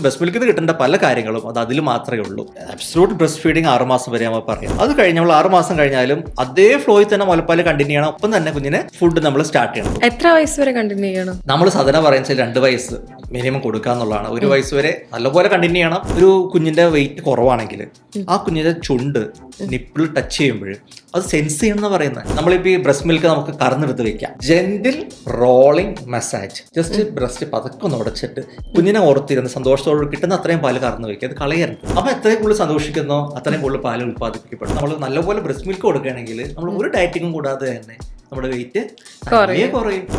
Breast മിൽക്കിൽ നിന്ന് കിട്ടേണ്ട പല കാര്യങ്ങളും അത് അതിൽ മാത്രമേ ഉള്ളൂ. അബ്സല്യൂട്ട് ബ്രസ്റ്റ് ഫീഡിങ് 6 മാസം വരെ നമ്മൾ പറയാം. അത് കഴിഞ്ഞാൽ 6 മാസം കഴിഞ്ഞാലും അതേ ഫ്ലോയിൽ തന്നെ മുലപ്പാൽ കണ്ടിന്യൂ ചെയ്യണം. ഒപ്പം തന്നെ കുഞ്ഞിനെ ഫുഡ് നമ്മൾ സ്റ്റാർട്ട് ചെയ്യണം. എത്ര വയസ്സ് വരെ കണ്ടിന്യൂ ചെയ്യണം? നമ്മൾ സാധാരണ പറയുന്നത് 2 വയസ്സ് മിനിമം കൊടുക്കുക എന്നുള്ളതാണ്. 1 വയസ്സ് വരെ നല്ലപോലെ കണ്ടിന്യൂ ചെയ്യണം. ഒരു കുഞ്ഞിന്റെ വെയിറ്റ് കുറവാണെങ്കിൽ ആ കുഞ്ഞിന്റെ ചുണ്ട് നിപ്പിൾ ടച്ച് ചെയ്യുമ്പോൾ അത് സെൻസ് ചെയ്യണം എന്ന് പറയുന്നത്. നമ്മളിപ്പോൾ ഈ ബ്രസ്റ്റ് മിൽക്ക് നമുക്ക് കറന്നെടുത്ത് വെക്കാം. Gentle rolling massage, just breast പതക്കെ ഒന്ന് ഉടച്ചിട്ട് കുഞ്ഞിനെ ഓർത്തിരുന്ന് സന്തോഷത്തോട് കിട്ടുന്ന അത്രയും പാല് കറന്ന് വെക്കുക. അത് കളയരുത്. അപ്പൊ എത്രയും കൂടുതൽ സന്തോഷിക്കുന്നോ അത്രയും കൂടുതൽ പാല് ഉത്പാദിപ്പിക്കപ്പെടും. നമ്മൾ നല്ലപോലെ ബ്രസ്റ്റ് മിൽക്ക് കൊടുക്കുകയാണെങ്കിൽ നമ്മൾ ഒരു ഡയറ്റിങ്ങും കൂടാതെ തന്നെ നമ്മുടെ വെയിറ്റ് കുറയും.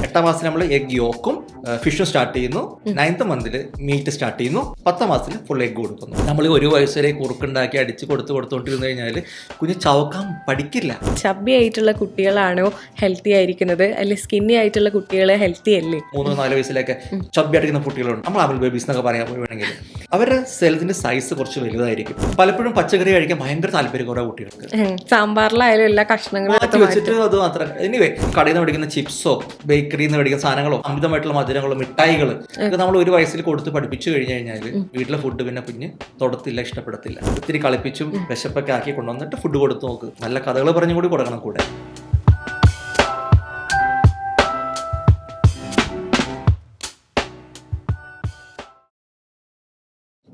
8ാം മാസത്തിൽ നമ്മൾ എഗ് യോക്കും ഫിഷും സ്റ്റാർട്ട് ചെയ്യുന്നു. 9th മന്തിൽ മീറ്റ് സ്റ്റാർട്ട് ചെയ്യുന്നു. 10ാം മാസത്തിൽ ഫുൾ എഗ് കൊടുക്കുന്നു. നമ്മൾ 1 വയസ്സ് വരെ കുറുക്കുണ്ടാക്കി അടിച്ച് കൊടുത്തുകൊണ്ടിരുന്നു കഴിഞ്ഞാൽ കുഞ്ഞ് ചവക്കാൻ പഠിക്കില്ല. ചബ്ബി ആയിട്ടുള്ള കുട്ടികളാണോ ഹെൽത്തി ആയിരിക്കുന്നത്, അല്ലെങ്കിൽ സ്കിന്നി ആയിട്ടുള്ള കുട്ടികൾ ഹെൽത്തി അല്ലേ? 3-4 വയസ്സിലൊക്കെ ചബ്ബി അടിക്കുന്ന കുട്ടികളുണ്ട്. നമ്മൾ ആപ്പിൾ ബേബീസ് എന്നൊക്കെ പറയാൻ വേണമെങ്കിൽ അവരുടെ സെൽസിന്റെ സൈസ് കുറച്ച് വലുതായിരിക്കും. പലപ്പോഴും പച്ചക്കറി കഴിക്കാൻ ഭയങ്കര താല്പര്യം കുറേ കുട്ടികൾക്ക്. സാമ്പാറിലായാലും എല്ലാ കഷ്ണങ്ങളും വെച്ചിട്ട് അത് മാത്രം. എനിവേ കടയിൽ നിന്ന് മേടിക്കുന്ന ചിപ്സോ ബേക്കറിയിൽ നിന്ന് മേടിക്കുന്ന സാധനങ്ങളോ അമിതമായിട്ടുള്ള മധുരങ്ങളോ മിഠായികൾ ഇത് നമ്മൾ 1 വയസ്സിൽ കൊടുത്ത് പഠിപ്പിച്ചു കഴിഞ്ഞാൽ വീട്ടിലെ ഫുഡ് പിന്നെ കുഞ്ഞ് തൊടത്തില്ല, ഇഷ്ടപ്പെടത്തില്ല. ഒത്തിരി കളിപ്പിച്ചും വിശപ്പൊക്കെ ആക്കി കൊണ്ടുവന്നിട്ട് ഫുഡ് കൊടുത്ത് നോക്ക്. നല്ല കഥകൾ പറഞ്ഞും കൂടി കൊടുക്കണം കൂടെ.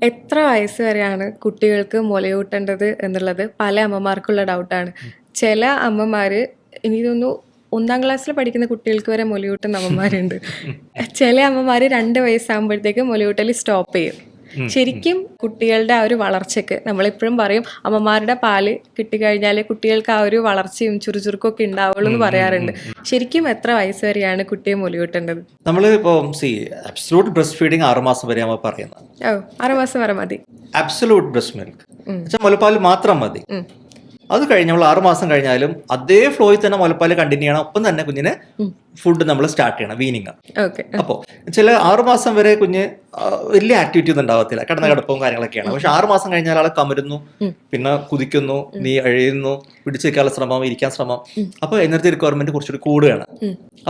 എത്ര വയസ്സ് വരെയാണ് കുട്ടികൾക്ക് മുലയൂട്ടേണ്ടത് എന്നുള്ളത് പല അമ്മമാർക്കുള്ള ഡൗട്ടാണ്. ചില അമ്മമാര് എനിക്ക് തോന്നുന്നു 1ാം ക്ലാസ്സിൽ പഠിക്കുന്ന കുട്ടികൾക്ക് വരെ മുലയൂട്ടുന്ന അമ്മമാരുണ്ട്. ചില അമ്മമാര് 2 വയസ്സാകുമ്പോഴത്തേക്ക് മുലയൂട്ടൽ സ്റ്റോപ്പ് ചെയ്യും. ശരിക്കും കുട്ടികളുടെ ആ ഒരു വളർച്ചയ്ക്ക് നമ്മളെപ്പോഴും പറയും അമ്മമാരുടെ പാല് കിട്ടിക്കഴിഞ്ഞാൽ കുട്ടികൾക്ക് ആ ഒരു വളർച്ചയും ചുറുചുറുക്കൊക്കെ ഉണ്ടാവുള്ളൂ എന്ന് പറയാറുണ്ട്. ശരിക്കും എത്ര വയസ്സ് വരെയാണ് കുട്ടിയെ മുലയൂട്ടേണ്ടത്? നമ്മൾ ഇപ്പോൾ അബ്സല്യൂട്ട് ബ്രസ്റ്റ് ഫീഡിങ് 6 മാസം വരെ നമ്മൾ പറയുന്നത്. 6 മാസം വരെ മതി അബ്സല്യൂട്ട് ബ്രസ്റ്റ് മിൽക്ക്, മുലപ്പാൽ മാത്രം മതി. അത് കഴിഞ്ഞ് നമ്മൾ 6 മാസം കഴിഞ്ഞാലും അതേ ഫ്ലോയിൽ തന്നെ മുലപ്പാൽ കണ്ടിന്യൂ ചെയ്യണം. ഒപ്പം തന്നെ കുഞ്ഞിനെ ഫുഡ് നമ്മൾ സ്റ്റാർട്ട് ചെയ്യണം, വീനിങ്. അപ്പോൾ ചില 6 മാസം വരെ കുഞ്ഞ് വലിയ ആക്ടിവിറ്റി ഒന്നും ഉണ്ടാവത്തില്ല, കിടപ്പും കാര്യങ്ങളൊക്കെയാണ്. പക്ഷെ 6 മാസം കഴിഞ്ഞാൽ ആളെ കമരുന്നു, പിന്നെ കുതിക്കുന്നു, നീ അഴയുന്നു, പിടിച്ചു വെക്കാനുള്ള ശ്രമം, ഇരിക്കാൻ ശ്രമം. അപ്പോൾ എനർജി റിക്വയർമെന്റ് കുറച്ചുകൂടി കൂടുകയാണ്.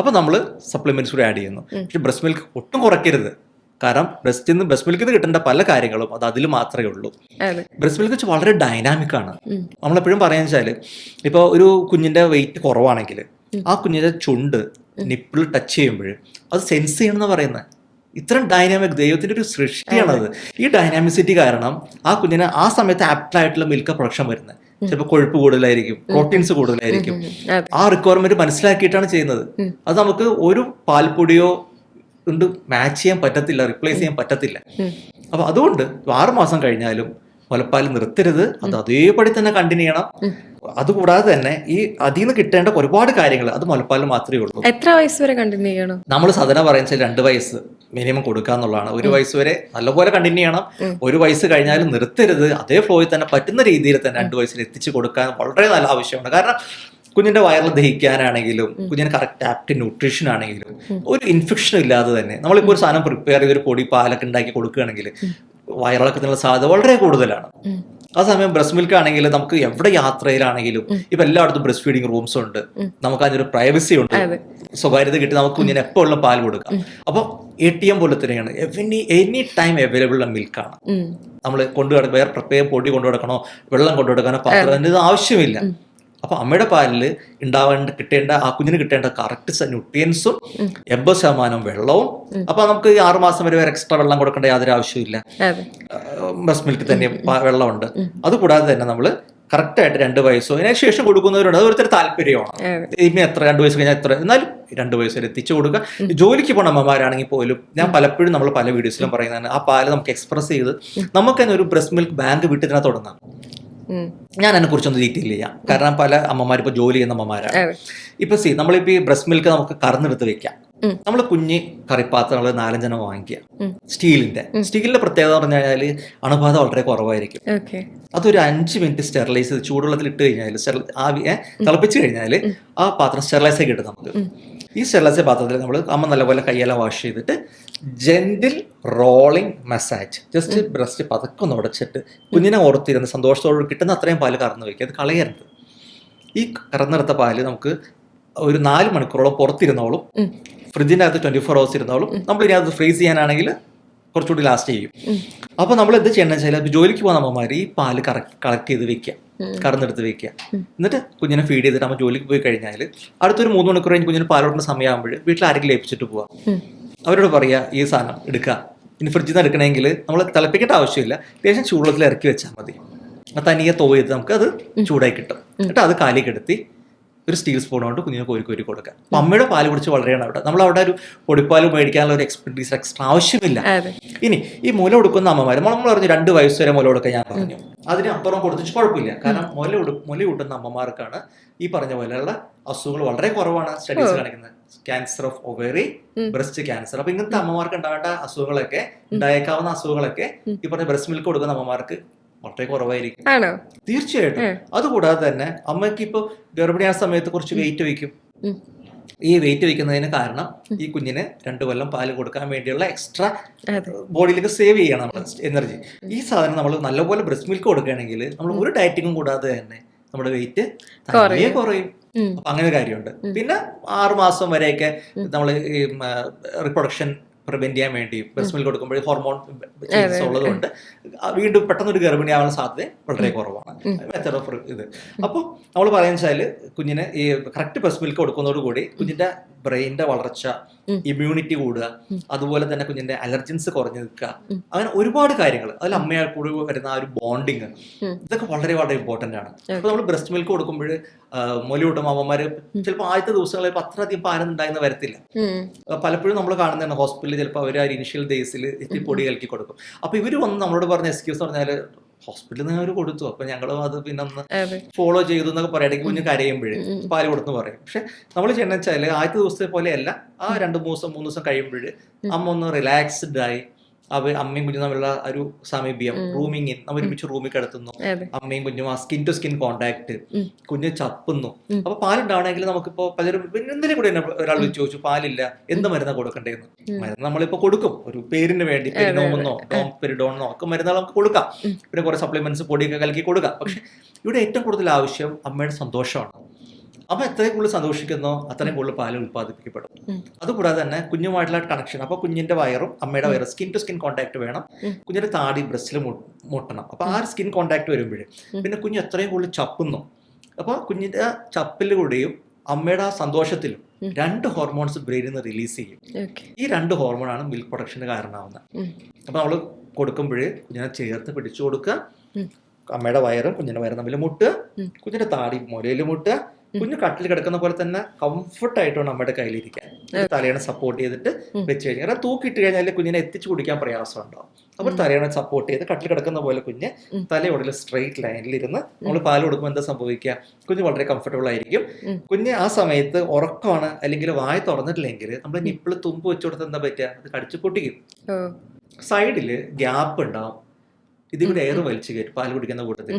അപ്പോൾ നമ്മൾ സപ്ലിമെന്റ്സ് കൂടി ആഡ് ചെയ്യുന്നു. പക്ഷെ ബ്രസ്റ്റ് മിൽക്ക് ഒട്ടും കുറയ്ക്കരുത്. കാരണം ബ്രസ്റ്റ് മിൽക്കിൽ നിന്ന് കിട്ടേണ്ട പല കാര്യങ്ങളും അത് അതിൽ മാത്രമേ ഉള്ളൂ. ബ്രസ്റ്റ് മിൽക്ക് വെച്ച് വളരെ ഡൈനാമിക് ആണ്. നമ്മളെപ്പോഴും പറയാന്ന് വെച്ചാല് ഇപ്പൊ ഒരു കുഞ്ഞിന്റെ വെയിറ്റ് കുറവാണെങ്കിൽ ആ കുഞ്ഞിന്റെ ചുണ്ട് നിപ്പിൾ ടച്ച് ചെയ്യുമ്പോൾ അത് സെൻസ് ചെയ്യണം എന്ന് പറയുന്നത്. ഇത്രയും ഡൈനാമിക് ദൈവത്തിന്റെ ഒരു സൃഷ്ടിയാണത്. ഈ ഡൈനാമിസിറ്റി കാരണം ആ കുഞ്ഞിന് ആ സമയത്ത് ആപ്റ്റ് ആയിട്ടുള്ള മിൽക്ക് പ്രൊഡക്ഷൻ വരുന്നത്. ചിലപ്പോൾ കൊഴുപ്പ് കൂടുതലായിരിക്കും, പ്രോട്ടീൻസ് കൂടുതലായിരിക്കും. ആ റിക്വയർമെന്റ് മനസ്സിലാക്കിയിട്ടാണ് ചെയ്യുന്നത്. അത് നമുക്ക് ഒരു പാൽപ്പൊടിയോ കൊണ്ട് മാച്ച് ചെയ്യാൻ പറ്റത്തില്ല, റിപ്ലേസ് ചെയ്യാൻ പറ്റത്തില്ല. അപ്പൊ അതുകൊണ്ട് 6 മാസം കഴിഞ്ഞാലും മുലപ്പാൽ നിർത്തരുത്. അത് അതേപടി തന്നെ കണ്ടിന്യൂ ചെയ്യണം. അതുകൂടാതെ തന്നെ ഈ അതിൽ നിന്ന് കിട്ടേണ്ട ഒരുപാട് കാര്യങ്ങൾ അത് മുലപ്പാൽ മാത്രമേ ഉള്ളൂ. എത്ര വയസ്സ് വരെ കണ്ടിന്യൂ ചെയ്യണം? നമ്മൾ സാധാരണ പറയുന്നത് 2 വയസ്സ് മിനിമം കൊടുക്കുക എന്നുള്ളതാണ്. 1 വയസ്സ് വരെ നല്ലപോലെ കണ്ടിന്യൂ ചെയ്യണം. 1 വയസ്സ് കഴിഞ്ഞാലും നിർത്തരുത്. അതേ ഫ്ലോയിൽ തന്നെ പറ്റുന്ന രീതിയിൽ തന്നെ 2 വയസ്സിൽ എത്തിച്ചു കൊടുക്കാൻ വളരെ നല്ല ആവശ്യമാണ്. കാരണം കുഞ്ഞിന്റെ വയറിൽ ദഹിക്കാനാണെങ്കിലും കുഞ്ഞിന് കറക്റ്റ് ആപ്റ്റ് ന്യൂട്രീഷൻ ആണെങ്കിലും ഒരു ഇൻഫെക്ഷൻ ഇല്ലാതെ തന്നെ നമ്മളിപ്പോൾ ഒരു സാധനം പ്രിപ്പയർ ചെയ്ത് ഒരു പൊടി പാലൊക്കെ ഉണ്ടാക്കി കൊടുക്കുകയാണെങ്കിൽ വയറിളക്കത്തിനുള്ള സാധ്യത വളരെ കൂടുതലാണ്. ആ സമയം ബ്രസ്റ്റ് മിൽക്ക് ആണെങ്കിൽ നമുക്ക് എവിടെ യാത്രയിലാണെങ്കിലും ഇപ്പൊ എല്ലായിടത്തും ബ്രസ്റ്റ് ഫീഡിങ് റൂംസ് ഉണ്ട്. നമുക്ക് അതിനൊരു പ്രൈവസി ഉണ്ട്, സ്വകാര്യത കിട്ടി നമുക്ക് കുഞ്ഞിന് എപ്പോഴും പാൽ കൊടുക്കാം. അപ്പൊ ATM പോലെ തന്നെയാണ് എനി ടൈം അവൈലബിൾ ഉള്ള മിൽക്കാണ്. നമ്മൾ വേറെ പ്രത്യേകം പൊടി കൊണ്ടുനടക്കണോ വെള്ളം കൊണ്ടുനടക്കാനോ പാത്രം ആവശ്യമില്ല. അപ്പൊ അമ്മയുടെ പാലിൽ കിട്ടേണ്ട ആ കുഞ്ഞിന് കിട്ടേണ്ട കറക്റ്റ് ന്യൂട്രിയൻസും 80% വെള്ളവും. അപ്പൊ നമുക്ക് ഈ 6 മാസം വരെ എക്സ്ട്രാ വെള്ളം കൊടുക്കേണ്ട യാതൊരു ആവശ്യമില്ല. ബ്രസ്റ്റ് മിൽക്ക് തന്നെ വെള്ളമുണ്ട്. അതുകൂടാതെ തന്നെ നമ്മൾ കറക്റ്റായിട്ട് 2 വയസ്സോ അതിന് ശേഷം കൊടുക്കുന്നവരുണ്ട്. അത് ഓരോരുത്തർ താല്പര്യമാണ്. ഇനി എത്ര 2 വയസ്സ് കഴിഞ്ഞാൽ എത്ര, എന്നാലും 2 വയസ്സ് വരെ എത്തിച്ചു കൊടുക്കുക. ജോലിക്ക് പോണ അമ്മമാരാണെങ്കിൽ പോലും ഞാൻ പലപ്പോഴും നമ്മൾ പല വീഡിയോസിലും പറയുന്നതാണ് ആ പാല് നമുക്ക് എക്സ്പ്രസ് ചെയ്ത് നമുക്ക് തന്നെ ഒരു ബ്രസ്റ്റ് മിൽക്ക് ബാങ്ക് വീട്ടിൽ തന്നെ തുടങ്ങാം. ഞാൻ അതിനെ കുറിച്ചൊന്ന് ഡീറ്റെയിൽ ചെയ്യാം. കാരണം പല അമ്മമാർ ഇപ്പൊ ജോലി ചെയ്യുന്ന അമ്മമാരാണ്. ഇപ്പൊ നമ്മളിപ്പോ ഈ ബ്രസ്റ്റ് മിൽക്ക് നമുക്ക് കറന്നെടുത്ത് വെക്കാം. നമ്മൾ കുഞ്ഞ് കറിപ്പാത്രങ്ങൾ 4-5 വാങ്ങിക്കുക. സ്റ്റീലിന്റെ പ്രത്യേകത എന്ന് പറഞ്ഞാൽ അണുബാധ വളരെ കുറവായിരിക്കും. അതൊരു 5 മിനിറ്റ് സ്റ്റെറിലൈസ് ചെയ്ത് ചൂടുവെള്ളത്തിൽ ഇട്ട് കഴിഞ്ഞാൽ തിളപ്പിച്ചു കഴിഞ്ഞാൽ ആ പാത്രം സ്റ്റെറിലൈസ് ആയി കിട്ടും നമുക്ക്. ഈ സ്റ്റെറിലൈസ് പാത്രത്തിൽ നമ്മൾ അമ്മ നല്ലപോലെ കൈയെല്ലാം വാഷ് ചെയ്തിട്ട് gentle rolling massage, just breast പതക്കെ ഒന്ന് ഉടച്ചിട്ട് കുഞ്ഞിനെ ഓർത്തിരുന്ന് സന്തോഷത്തോട് കിട്ടുന്ന അത്രയും പാല് കറന്ന് വയ്ക്കുക. അത് കളയരുത്. ഈ കറന്നെടുത്ത പാല് നമുക്ക് ഒരു 4 മണിക്കൂറോളം പുറത്തിരുന്നോളും. ഫ്രിഡ്ജിൻ്റെ അകത്ത് 24 hours ഇരുന്നോളും. നമ്മൾ ഇനി അത് ഫ്രീസ് ചെയ്യാനാണെങ്കിൽ കുറച്ചുകൂടി ലാസ്റ്റ് ചെയ്യും. അപ്പൊ നമ്മൾ എന്ത് ചെയ്യണം വെച്ചാൽ ജോലിക്ക് പോകുന്ന അമ്മമാർ ഈ പാല് കളക്ട് ചെയ്ത് വെക്കുക, കറന്നെടുത്ത് വെക്കുക. എന്നിട്ട് കുഞ്ഞിനെ ഫീഡ് ചെയ്തിട്ട് അമ്മ ജോലിക്ക് പോയി കഴിഞ്ഞാൽ അടുത്തൊരു 3 മണിക്കൂർ കഴിഞ്ഞ് കുഞ്ഞിന് പാലോടുന്ന സമയമാകുമ്പോൾ വീട്ടിൽ ആരെങ്കിലും ഏൽപ്പിച്ചിട്ട് പോവാം. അവരോട് പറയുക ഈ സാധനം എടുക്കുക, ഇനി ഫ്രിഡ്ജിൽ നിന്ന് എടുക്കണമെങ്കിൽ നമ്മൾ തിളപ്പിക്കേണ്ട ആവശ്യമില്ല, ലേശം ചൂടുവെള്ളത്തിൽ ഇറക്കി വെച്ചാൽ മതി. തനിയെ തോയത് നമുക്ക് അത് ചൂടായി കിട്ടും. എന്നിട്ട് അത് കാലി കെടുത്തി ഒരു സ്റ്റീൽ സ്പൂൺ കൊണ്ട് കുഞ്ഞിന് കോരി കോരി കൊടുക്കുക. അപ്പം അമ്മയുടെ പാല് കുടിച്ച് വളരെയാണ് അവിടെ. നമ്മൾ അവിടെ ഒരു പൊടിപ്പാൽ മേടിക്കാനുള്ള ഒരു എക്സ്ട്രാ ആവശ്യമില്ല. ഇനി ഈ മുല കൊടുക്കുന്ന അമ്മമാർ നമ്മൾ പറഞ്ഞു 2 വയസ്സ് വരെ മുല കൊടുക്കാൻ ഞാൻ പറഞ്ഞു, അതിനപ്പുറം കൊടുത്തിട്ട് കുഴപ്പമില്ല. കാരണം മുല കൂട്ടുന്ന അമ്മമാർക്കാണ് ഈ പറഞ്ഞ പോലെയുള്ള അസുഖങ്ങൾ വളരെ കുറവാണ് സ്റ്റഡീസ് കാണിക്കുന്നത്. Cancer of ovary, breast cancer. അപ്പൊ ഇങ്ങനത്തെ അമ്മമാർക്ക് ഉണ്ടാവേണ്ട അസുഖങ്ങളൊക്കെ, ഉണ്ടായേക്കാവുന്ന അസുഖങ്ങളൊക്കെ ഈ പറഞ്ഞ ബ്രസ്റ്റ് മിൽക്ക് കൊടുക്കുന്ന അമ്മമാർക്ക് വളരെ കുറവായിരിക്കും. തീർച്ചയായിട്ടും. അതുകൂടാതെ തന്നെ അമ്മയ്ക്ക് ഇപ്പൊ ഗർഭിണിയായ സമയത്ത് കുറച്ച് വെയിറ്റ് വയ്ക്കും. ഈ വെയിറ്റ് വയ്ക്കുന്നതിന് കാരണം ഈ കുഞ്ഞിന് 2 കൊല്ലം പാല് കൊടുക്കാൻ വേണ്ടിയുള്ള എക്സ്ട്രാ ബോഡിയിലേക്ക് സേവ് ചെയ്യണം നമ്മൾ എനർജി. ഈ സാധനം നമ്മൾ നല്ലപോലെ ബ്രസ്റ്റ് മിൽക്ക് കൊടുക്കുകയാണെങ്കിൽ നമ്മൾ ഒരു ഡയറ്റിങ്ങും കൂടാതെ തന്നെ നമ്മുടെ വെയിറ്റ് കുറയും. അപ്പൊ അങ്ങനെ ഒരു കാര്യമുണ്ട്. പിന്നെ 6 മാസം വരെയൊക്കെ നമ്മൾ ഈ റിപ്രൊഡക്ഷൻ പ്രിവെന്റ് ചെയ്യാൻ വേണ്ടി ബ്രസ്റ്റ് മിൽക്ക് കൊടുക്കുമ്പോൾ ഹോർമോൺ ചേഞ്ചസ് ഉള്ളതുകൊണ്ട് വീണ്ടും പെട്ടെന്നൊരു ഗർഭിണിയാവാനുള്ള സാധ്യത വളരെ കുറവാണ്. മെത്തേഡ് ഓഫ് ഇത്. അപ്പോൾ നമ്മൾ പറയാന്ന് വെച്ചാൽ കുഞ്ഞിന് ഈ കറക്റ്റ് ബ്രസ്റ്റ് മിൽക്ക് കൊടുക്കുന്നതോടുകൂടി കുഞ്ഞിന്റെ ബ്രെയിനിന്റെ വളർച്ച, ഇമ്മ്യൂണിറ്റി കൂടുക, അതുപോലെ തന്നെ കുഞ്ഞിന്റെ അലർജൻസ് കുറഞ്ഞു നിൽക്കുക, അങ്ങനെ ഒരുപാട് കാര്യങ്ങൾ. അതിൽ അമ്മയാൽ കൂടി വരുന്ന ആ ഒരു ബോണ്ടിങ്, ഇതൊക്കെ വളരെ വളരെ ഇമ്പോർട്ടന്റ് ആണ്. അപ്പൊ നമ്മൾ ബ്രസ്റ്റ് മിൽക്ക് കൊടുക്കുമ്പോൾ മുലയൂട്ടും അമ്മമാര് ചിലപ്പോൾ ആദ്യത്തെ ദിവസങ്ങളിൽ അത്രയധികം പാലൊന്നും ഉണ്ടായെന്ന് വരത്തില്ല. പലപ്പോഴും നമ്മൾ കാണുന്നതാണ് ഹോസ്പിറ്റലിൽ ചിലപ്പോൾ അവർ ആ ഇനിഷ്യൽ ഡേയ്സിൽ ഇത്തിരി പൊടി കലക്കി കൊടുക്കും. അപ്പൊ ഇവര് വന്ന് നമ്മളോട് പറഞ്ഞ എക്സ്ക്യൂസ് പറഞ്ഞാല് ഹോസ്പിറ്റലിൽ നിന്ന് അവർ കൊടുത്തു, അപ്പൊ ഞങ്ങളും അത് പിന്നെ ഒന്ന് ഫോളോ ചെയ്തു എന്നൊക്കെ പറയുകയാണെങ്കിൽ കുഞ്ഞ് കരയുമ്പോഴേ പാല് കൊടുത്തെന്ന് പറയും. പക്ഷെ നമ്മൾ ചെയ്യണമെന്ന് വെച്ചാൽ ആദ്യത്തെ ദിവസത്തെ പോലെയല്ല, ആ 2-3 ദിവസം കഴിയുമ്പോൾ അമ്മ ഒന്ന് റിലാക്സ്ഡ് ആയി അമ്മയും കുഞ്ഞും തമ്മിലുള്ള ഒരു സമീപ്യം, റൂമിങ്, നമ്മൾ ഒരുമിച്ച് റൂമിൽ കിടത്തുന്നു, അമ്മയും കുഞ്ഞും ആ സ്കിൻ ടു സ്കിൻ കോണ്ടാക്ട്, കുഞ്ഞ് ചപ്പുന്നു. അപ്പൊ പാലുണ്ടാവണമെങ്കിൽ നമുക്കിപ്പോ പലരും എന്തിനും കൂടെ ഒരാൾ ചോദിച്ചു പാലില്ല, എന്ത് മരുന്നാണ് കൊടുക്കേണ്ടതെന്ന്. മരുന്ന് നമ്മളിപ്പോ കൊടുക്കും ഒരു പേരിന് വേണ്ടി, പെരിനോമെന്നോ പെരിഡോണെന്നോ ഒക്കെ മരുന്നുകൾ നമുക്ക് കൊടുക്കാം. പിന്നെ കുറെ സപ്ലിമെന്റ്സ് പൊടിയൊക്കെ കലക്കി കൊടുക്കാം. പക്ഷെ ഇവിടെ ഏറ്റവും കൂടുതൽ ആവശ്യം അമ്മയുടെ സന്തോഷമാണ്. അമ്മ എത്രയും കൂടുതൽ സന്തോഷിക്കുന്നോ അത്രയും കൂടുതൽ പാല് ഉത്പാദിപ്പിക്കപ്പെടും. അതുകൂടാതെ തന്നെ കുഞ്ഞുമായിട്ടുള്ള കണക്ഷൻ. അപ്പൊ കുഞ്ഞിന്റെ വയറും അമ്മയുടെ വയറും സ്കിൻ ടു സ്കിൻ കോൺടാക്ട് വേണം. കുഞ്ഞിന്റെ താടി ബ്രസ്റ്റിൽ മുട്ടണം. അപ്പൊ ആ സ്കിൻ കോൺടാക്ട് വരുമ്പോഴേ പിന്നെ കുഞ്ഞ് എത്രയും കൂടുതൽ ചപ്പുന്നു. അപ്പൊ കുഞ്ഞിന്റെ ചപ്പിലൂടെയും അമ്മയുടെ ആ സന്തോഷത്തിലും 2 ഹോർമോൺസ് ബ്രെയിനിൽ നിന്ന് റിലീസ് ചെയ്യും. ഈ 2 ഹോർമോണാണ് മിൽക്ക് പ്രൊഡക്ഷന് കാരണമാവുന്നത്. അപ്പൊ നമ്മൾ കൊടുക്കുമ്പോഴേ കുഞ്ഞിനെ ചേർത്ത് പിടിച്ചു കൊടുക്കുക, അമ്മയുടെ വയറും കുഞ്ഞിന്റെ വയറും തമ്മിൽ മുട്ടുക, കുഞ്ഞിന്റെ താടി മുലയിൽ മുട്ടുക. കുഞ്ഞ് കട്ടിൽ കിടക്കുന്ന പോലെ തന്നെ കംഫർട്ട് ആയിട്ടാണ് നമ്മുടെ കയ്യിലിരിക്കാൻ. തലയണ സപ്പോർട്ട് ചെയ്തിട്ട് വെച്ച് കഴിഞ്ഞാൽ, കാരണം തൂക്കിയിട്ട് കഴിഞ്ഞാൽ കുഞ്ഞിനെ എത്തിച്ചു കുടിക്കാൻ പ്രയാസം ഉണ്ടാവും. അപ്പോൾ തലയണ സപ്പോർട്ട് ചെയ്ത് കട്ടിൽ കിടക്കുന്ന പോലെ കുഞ്ഞ് തലയോടെ സ്ട്രെയിറ്റ് ലൈനിൽ ഇരുന്ന് നമ്മൾ പാല് കൊടുക്കുമ്പോൾ എന്താ സംഭവിക്കുക, കുഞ്ഞ് വളരെ കംഫർട്ടബിൾ ആയിരിക്കും. കുഞ്ഞ് ആ സമയത്ത് ഉറക്കമാണ് അല്ലെങ്കിൽ വായ തുറന്നിട്ടില്ലെങ്കിൽ നമ്മൾ നിപ്പിള് തുമ്പ് വെച്ചു കൊടുത്ത് എന്താ പറ്റുക, അത് കടിച്ചു പൊട്ടിക്കും. സൈഡില് ഗ്യാപ്പ് ഉണ്ടാവും, ഇതിവിടെ എയർ വലിച്ചു കയറ്റും പാല് കുടിക്കുന്ന കൂട്ടത്തിൽ.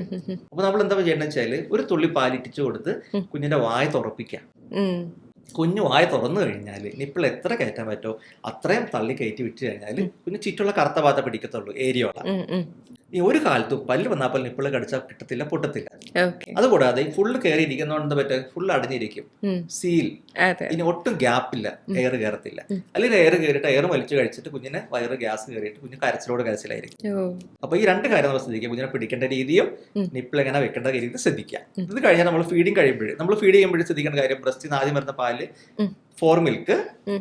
അപ്പൊ നമ്മൾ എന്താ ചെയ്യണമെന്ന് വെച്ചാല് ഒരു തുള്ളി പാലിറ്റിച്ചു കൊടുത്ത് കുഞ്ഞിന്റെ വായ തുറപ്പിക്കാം. കുഞ്ഞു വായ തുറന്നു കഴിഞ്ഞാൽ നിപ്പിൾ എത്ര കയറ്റാൻ പറ്റുമോ അത്രയും തള്ളി കയറ്റി വിട്ട് കഴിഞ്ഞാൽ കുഞ്ഞ് ചുറ്റുള്ള കറുത്ത ഭാഗത്ത പിടിക്കത്തുള്ളൂ, ഏരിയോള. ഈ ഒരു കാലത്തും പല്ല് വന്നാൽ നിപ്പിള് കടിച്ചാൽ കിട്ടത്തില്ല, പൊട്ടത്തില്ല. അതുകൂടാതെ ഈ ഫുള്ള് കയറിയിരിക്കുന്നതുകൊണ്ട് പറ്റുക, ഫുള്ള് അടഞ്ഞിരിക്കും, സീൽ. ഇനി ഒട്ടും ഗ്യാപ്പില്ല, എയർ കയറത്തില്ല. അല്ലെങ്കിൽ എയർ കയറിയിട്ട് എയർ വലിച്ചു കഴിച്ചിട്ട് കുഞ്ഞിനെ വയറ് ഗ്യാസ് കയറിയിട്ട് കുഞ്ഞ് കരച്ചിലായിരിക്കും. അപ്പൊ ഈ 2 കാര്യം നമ്മൾ ശ്രദ്ധിക്കുക. കുഞ്ഞിനെ പിടിക്കേണ്ട രീതിയും നിപ്പിൾ എങ്ങനെ വെക്കേണ്ട രീതിയും ശ്രദ്ധിക്കുക. ഇത് കഴിഞ്ഞാൽ നമ്മൾ ഫീഡിങ് കഴിയുമ്പോഴേ, നമ്മൾ ഫീഡ് ചെയ്യുമ്പോഴും ശ്രദ്ധിക്കേണ്ട കാര്യം, ബ്രസ്റ്റിൽ നിന്ന് ആദ്യം വരുന്ന പാല് ഫോർ മിൽക്ക്,